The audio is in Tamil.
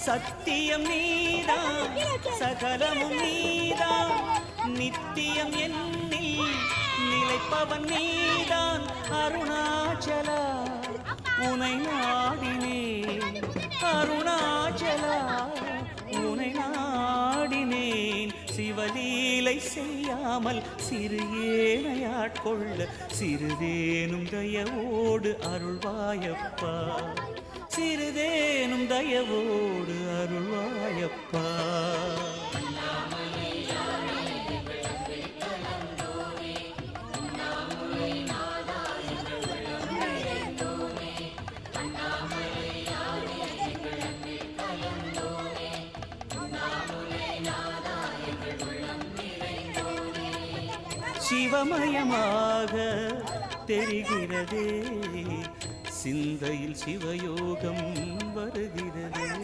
சத்தியம் நீதான் சகலமும் நீதான் நித்தியம் என்னில் நிலைப்பவன் நீதான் அருணாச்சலா உனை நாடினே அருணாச்சலா உனை நாடினேன் சிவலீலை செய்யாமல் சிறு ஏனையாட்கொள்ள சிறிதேனும் தயவோடு அருள்வாயப்பா சிறிதேனும் தயவோடு அருள்வாயப்பா சிவமயமாக தெரிகிறதே சிந்தையில் சிவயோகம் வருகிறது.